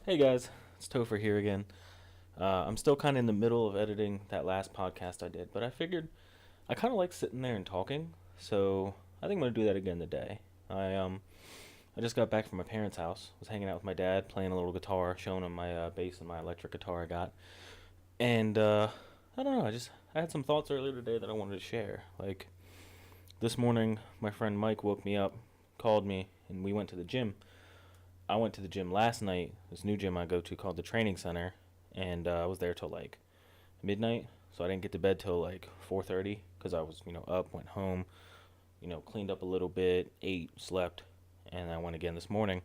Hey guys, it's Topher here again. I'm still kind of in the middle of editing that last podcast I did, but I figured I kind of like sitting there and talking, so I think I'm gonna do that again today. I just got back from my parents' house. Was hanging out with my dad, playing a little guitar, showing him my bass and my electric guitar I got, and I don't know. I had some thoughts earlier today that I wanted to share. Like this morning, my friend Mike woke me up, called me, and we went to the gym. I went to the gym last night, this new gym I go to called the Training Center, and I was there till like midnight. So I didn't get to bed till like 4:30 because I was, up, went home, cleaned up a little bit, ate, slept, and I went again this morning.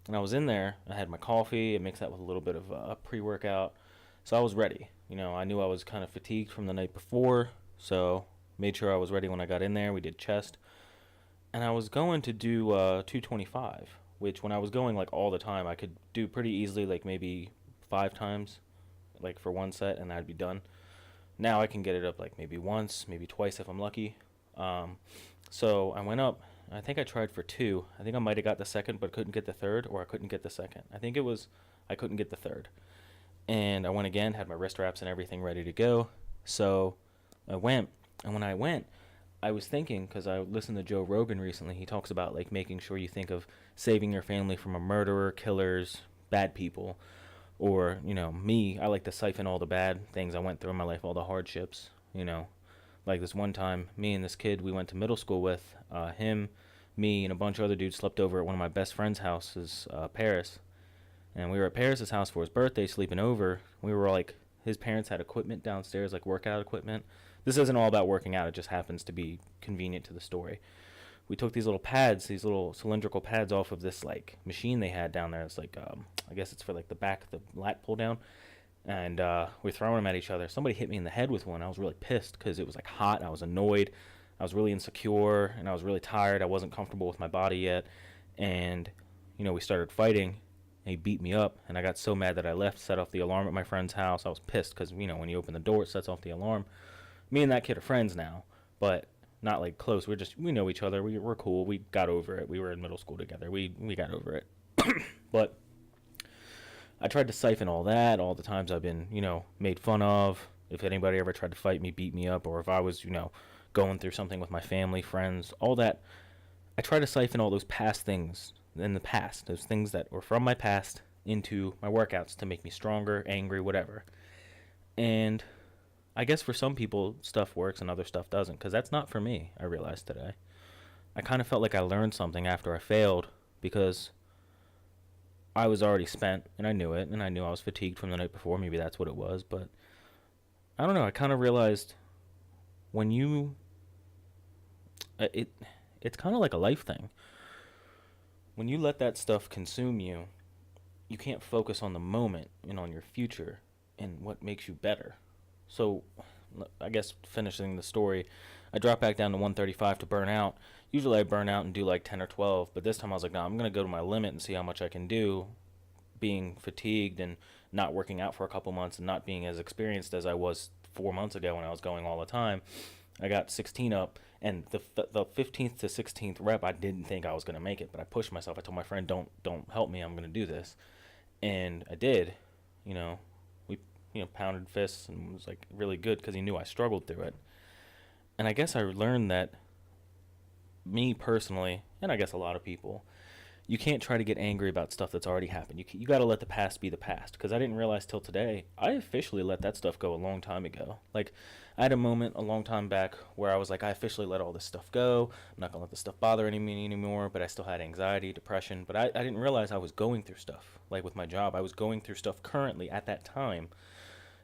And I was in there, I had my coffee, I mixed that with a little bit of pre-workout. So I was ready. I knew I was kind of fatigued from the night before, so made sure I was ready when I got in there. We did chest, and I was going to do 225, which when I was going like all the time, I could do pretty easily, like maybe 5 times, like for one set, and I'd be done. Now I can get it up like maybe once, maybe twice if I'm lucky. Um, so I went up. I think I tried for two. I think I might have got the second, but couldn't get the third, or I couldn't get the second. I think it was I couldn't get the third. And I went again, had my wrist wraps and everything ready to go. So I went, and when I went, I was thinking, because I listened to Joe Rogan recently. He talks about like making sure you think of saving your family from a murderer, killers, bad people, or me. I like to siphon all the bad things I went through in my life, all the hardships. Like this one time, me and this kid we went to middle school with, him, me, and a bunch of other dudes slept over at one of my best friend's houses, Paris, and we were at Paris's house for his birthday, sleeping over. We were like, his parents had equipment downstairs, like workout equipment. This isn't all about working out. It just happens to be convenient to the story. We took these little pads, these little cylindrical pads off of this like machine they had down there. It's like, I guess it's for like the back, the lat pull down. And we're throwing them at each other. Somebody hit me in the head with one. I was really pissed because it was like hot. I was annoyed. I was really insecure and I was really tired. I wasn't comfortable with my body yet. And, we started fighting. And he beat me up, and I got so mad that I left, set off the alarm at my friend's house. I was pissed because, when you open the door, it sets off the alarm. Me and that kid are friends now, but not like close. We know each other. We're cool. We got over it. We were in middle school together. We got over it. But I tried to siphon all that, all the times I've been, made fun of. If anybody ever tried to fight me, beat me up, or if I was, going through something with my family, friends, all that, I try to siphon all those past things in the past, those things that were from my past, into my workouts to make me stronger, angry, whatever. And I guess for some people, stuff works and other stuff doesn't, because that's not for me, I realized today. I kind of felt like I learned something after I failed because I was already spent and I knew it, and I knew I was fatigued from the night before. Maybe that's what it was, but I don't know. I kind of realized when you, it, it's kind of like a life thing. When you let that stuff consume you, you can't focus on the moment and on your future and what makes you better. So, I guess finishing the story, I dropped back down to 135 to burn out. Usually I burn out and do like 10 or 12, but this time I was like, no, I'm going to go to my limit and see how much I can do, being fatigued and not working out for a couple months and not being as experienced as I was 4 months ago when I was going all the time. I got 16 up, and the 15th to 16th rep, I didn't think I was going to make it, but I pushed myself. I told my friend, don't help me, I'm going to do this. And I did. We pounded fists and was like really good because he knew I struggled through it. And I guess I learned that me personally, and I guess a lot of people, you can't try to get angry about stuff that's already happened. You got to let the past be the past. Because I didn't realize till today, I officially let that stuff go a long time ago. Like, I had a moment a long time back where I was like, I officially let all this stuff go. I'm not going to let this stuff bother me anymore. But I still had anxiety, depression. But I didn't realize I was going through stuff. Like with my job, I was going through stuff currently at that time.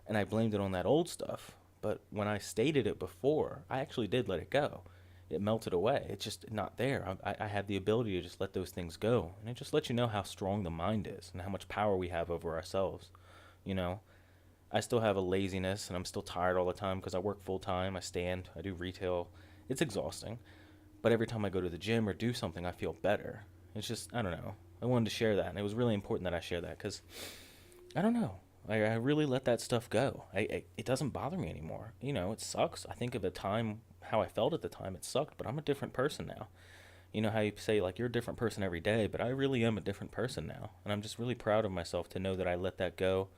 And I blamed it on that old stuff. But when I stated it before, I actually did let it go. It melted away. It's just not there. I had the ability to just let those things go. And it just lets you know how strong the mind is and how much power we have over ourselves. I still have a laziness and I'm still tired all the time because I work full time. I do retail. It's exhausting. But every time I go to the gym or do something, I feel better. It's just, I don't know. I wanted to share that. And it was really important that I share that because, I don't know. I really let that stuff go. It doesn't bother me anymore. It sucks. I think of the time, how I felt at the time, it sucked, but I'm a different person now. You know how you say, like, you're a different person every day, but I really am a different person now. And I'm just really proud of myself to know that I let that go,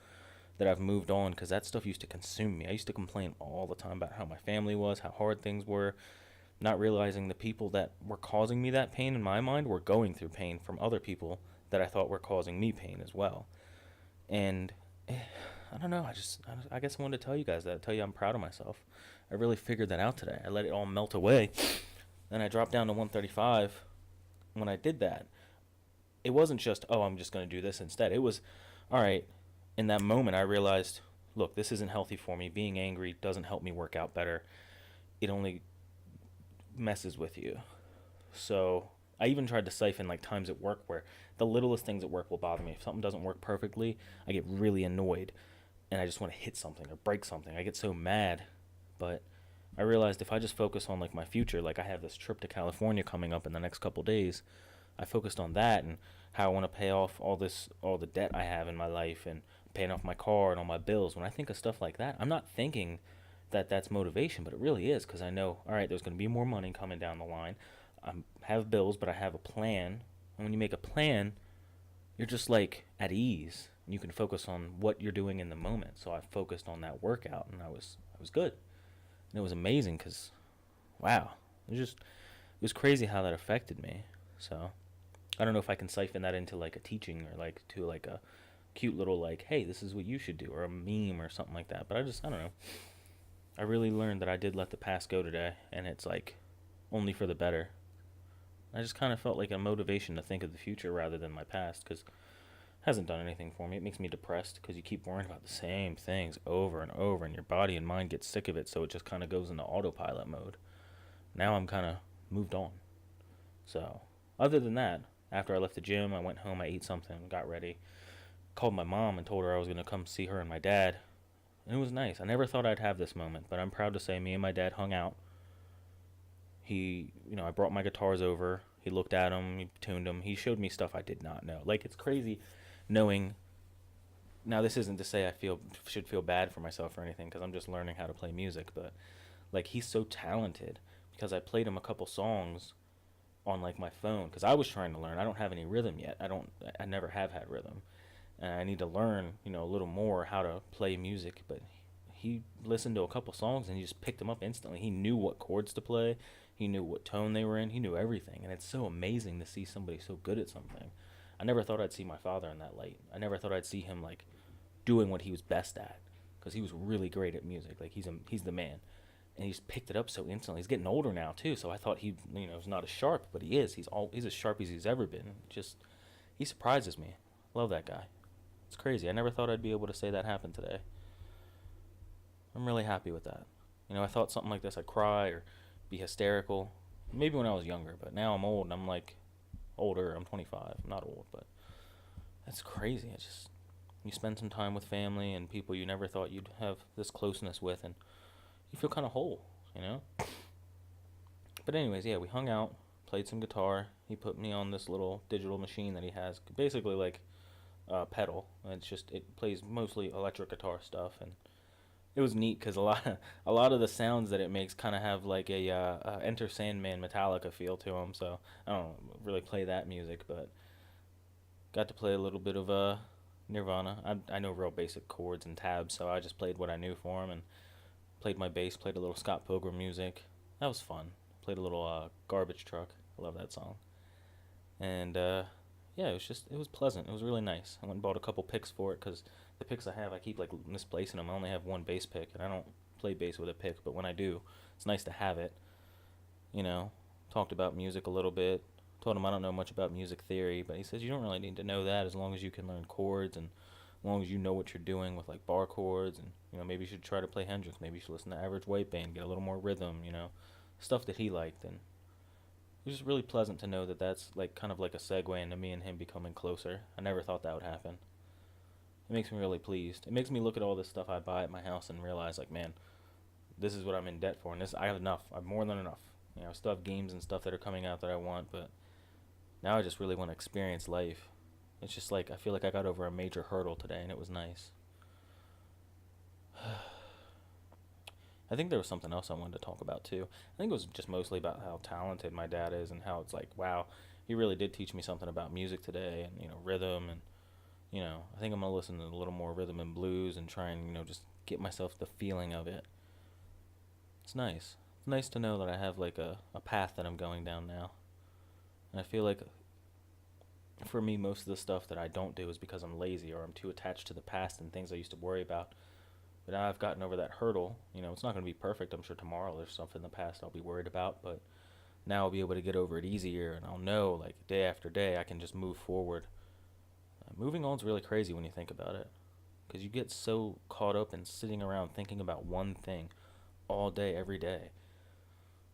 that I've moved on, because that stuff used to consume me. I used to complain all the time about how my family was, how hard things were, not realizing the people that were causing me that pain in my mind were going through pain from other people that I thought were causing me pain as well. And I don't know, I guess I wanted to tell you guys that, tell you I'm proud of myself. I really figured that out today. I let it all melt away. Then I dropped down to 135. When I did that, it wasn't just, oh, I'm just going to do this instead. It was, all right, in that moment, I realized, look, this isn't healthy for me. Being angry doesn't help me work out better. It only messes with you. So I even tried to siphon like times at work where the littlest things at work will bother me. If something doesn't work perfectly, I get really annoyed and I just want to hit something or break something. I get so mad. But I realized if I just focus on like my future, like I have this trip to California coming up in the next couple days, I focused on that and how I want to pay off all the debt I have in my life and paying off my car and all my bills. When I think of stuff like that, I'm not thinking that that's motivation, but it really is because I know, all right, there's going to be more money coming down the line. I have bills, but I have a plan. And when you make a plan, you're just like at ease. And you can focus on what you're doing in the moment. So I focused on that workout, and I was good. And it was amazing because, wow, it was crazy how that affected me. So I don't know if I can siphon that into like a teaching or like to like a cute little like, hey, this is what you should do, or a meme or something like that. But I don't know. I really learned that I did let the past go today, and it's like only for the better. I just kind of felt like a motivation to think of the future rather than my past because it hasn't done anything for me. It makes me depressed because you keep worrying about the same things over and over, and your body and mind get sick of it, so it just kind of goes into autopilot mode. Now I'm kind of moved on. So, other than that, after I left the gym, I went home, I ate something, got ready, called my mom and told her I was going to come see her and my dad. And it was nice. I never thought I'd have this moment, but I'm proud to say me and my dad hung out. I brought my guitars over. He looked at them, he tuned them. He showed me stuff I did not know. Like, it's crazy knowing. Now, this isn't to say should feel bad for myself or anything, because I'm just learning how to play music. But like, he's so talented because I played him a couple songs on like my phone because I was trying to learn. I don't have any rhythm yet. I never have had rhythm, and I need to learn, a little more how to play music. But he listened to a couple songs and he just picked them up instantly. He knew what chords to play. He knew what tone they were in. He knew everything. And it's so amazing to see somebody so good at something. I never thought I'd see my father in that light. I never thought I'd see him like doing what he was best at because he was really great at music. Like he's the man. And he's picked it up so instantly. He's getting older now too, so I thought he, was not as sharp, but he is. He's as sharp as he's ever been. Just he surprises me. Love that guy. It's crazy. I never thought I'd be able to say that happened today. I'm really happy with that. I thought something like this I'd cry or be hysterical. Maybe when I was younger, but now I'm old and I'm like older. I'm 25. I'm not old, but that's crazy. You spend some time with family and people you never thought you'd have this closeness with, and you feel kind of whole. But anyways, yeah, we hung out, played some guitar. He put me on this little digital machine that he has, basically like a pedal. It plays mostly electric guitar stuff, and it was neat because a lot of the sounds that it makes kind of have like a Enter Sandman Metallica feel to them. So I don't really play that music, but got to play a little bit of Nirvana. I know real basic chords and tabs, so I just played what I knew for him and played my bass. Played a little Scott Pilgrim music. That was fun. Played a little Garbage Truck. I love that song. And yeah, it was pleasant. It was really nice. I went and bought a couple picks for it because the picks I have, I keep like misplacing them. I only have one bass pick, and I don't play bass with a pick, but when I do, it's nice to have it. Talked about music a little bit. Told him I don't know much about music theory, but he says you don't really need to know that as long as you can learn chords and as long as you know what you're doing with like bar chords, and maybe you should try to play Hendrix. Maybe you should listen to Average White Band, get a little more rhythm. Stuff that he liked, and it was just really pleasant to know that that's like kind of like a segue into me and him becoming closer. I never thought that would happen. It makes me really pleased. It makes me look at all this stuff I buy at my house and realize, like, man, this is what I'm in debt for, and I have enough. I have more than enough. I still have games and stuff that are coming out that I want, but now I just really want to experience life. It's just like I feel like I got over a major hurdle today, and it was nice. I think there was something else I wanted to talk about too. I think it was just mostly about how talented my dad is and how it's like, wow, he really did teach me something about music today and, rhythm and, I think I'm going to listen to a little more rhythm and blues and try and, just get myself the feeling of it. It's nice. It's nice to know that I have like a path that I'm going down now. And I feel like for me, most of the stuff that I don't do is because I'm lazy or I'm too attached to the past and things I used to worry about. But now I've gotten over that hurdle. It's not going to be perfect. I'm sure tomorrow there's stuff in the past I'll be worried about, but now I'll be able to get over it easier and I'll know like day after day I can just move forward. Moving on is really crazy when you think about it because you get so caught up in sitting around thinking about one thing all day, every day.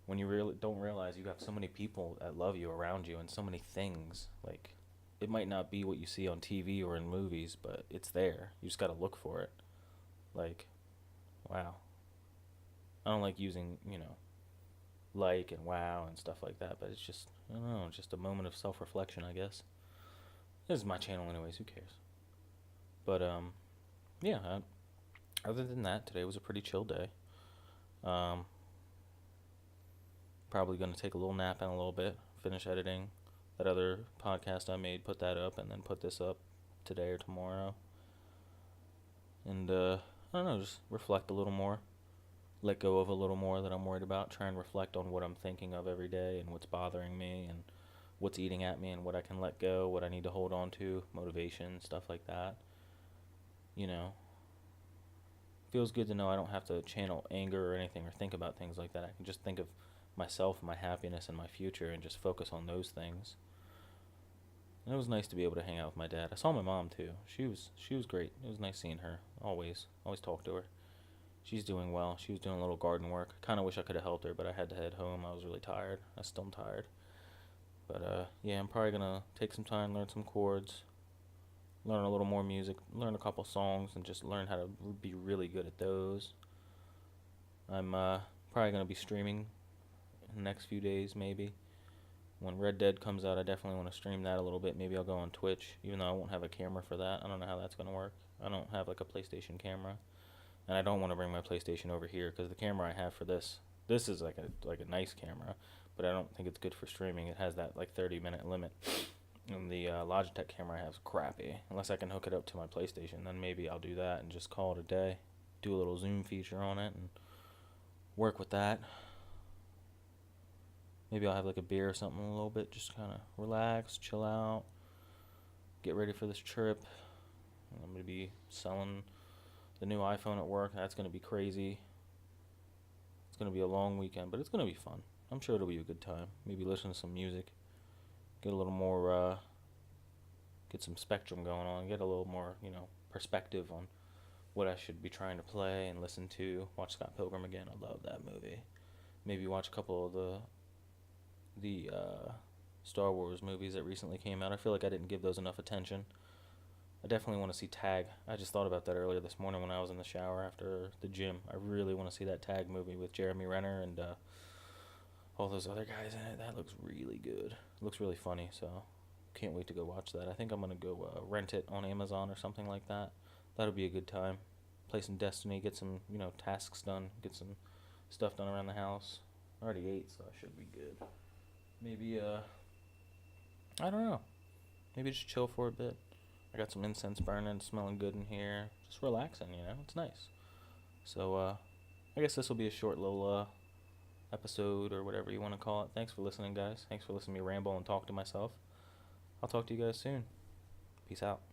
When you really don't realize you have so many people that love you around you and so many things. Like, it might not be what you see on TV or in movies, but it's there. You just got to look for it. Like, wow. I don't like using, like and wow and stuff like that, but it's just, I don't know, just a moment of self reflection, I guess. This is my channel, anyways, who cares? But, yeah, other than that, today was a pretty chill day. Um, Probably going to take a little nap in a little bit, finish editing that other podcast I made, put that up, and then put this up today or tomorrow. And, I don't know, just reflect a little more, let go of a little more that I'm worried about, try and reflect on what I'm thinking of every day and what's bothering me and what's eating at me and what I can let go, what I need to hold on to, motivation, stuff like that. You know, feels good to know I don't have to channel anger or anything or think about things like that. I can just think of myself, my happiness, and my future and just focus on those things. And it was nice to be able to hang out with my dad. I saw my mom too. She was great. It was nice seeing her. Always talk to her. She's doing well. She was doing a little garden work. Kind of wish I could have helped her, but I had to head home. I was really tired. I still am tired. But yeah, I'm probably gonna take some time, learn some chords, learn a little more music, learn a couple songs, and just learn how to be really good at those. I'm probably gonna be streaming in the next few days, maybe. When Red Dead comes out, I definitely want to stream that a little bit. Maybe I'll go on Twitch, even though I won't have a camera for that. I don't know how that's gonna work. I don't have like a PlayStation camera, and I don't want to bring my PlayStation over here because the camera I have for this is like a nice camera, but I don't think it's good for streaming. It has that like 30-minute limit, and the Logitech camera I have is crappy. Unless I can hook it up to my PlayStation, then maybe I'll do that and just call it a day. Do a little zoom feature on it and work with that. Maybe I'll have like a beer or something a little bit, just kind of relax, chill out, get ready for this trip. I'm going to be selling the new iPhone at work. That's going to be crazy. It's going to be a long weekend, but it's going to be fun. I'm sure it'll be a good time. Maybe listen to some music, get a little more, get some spectrum going on, get a little more, perspective on what I should be trying to play and listen to. Watch Scott Pilgrim again. I love that movie. Maybe watch a couple of the Star Wars movies that recently came out. I feel like I didn't give those enough attention. I definitely want to see Tag. I just thought about that earlier this morning when I was in the shower after the gym. I really want to see that Tag movie with Jeremy Renner and all those other guys in it. That looks really good. It looks really funny, so can't wait to go watch that. I think I'm going to go rent it on Amazon or something like that. That'll be a good time. Play some Destiny, get some, tasks done, get some stuff done around the house. I already ate, so I should be good. Maybe, I don't know. Maybe just chill for a bit. I got some incense burning, smelling good in here. Just relaxing, it's nice. So, I guess this will be a short little, episode or whatever you want to call it. Thanks for listening, guys. Thanks for listening to me ramble and talk to myself. I'll talk to you guys soon. Peace out.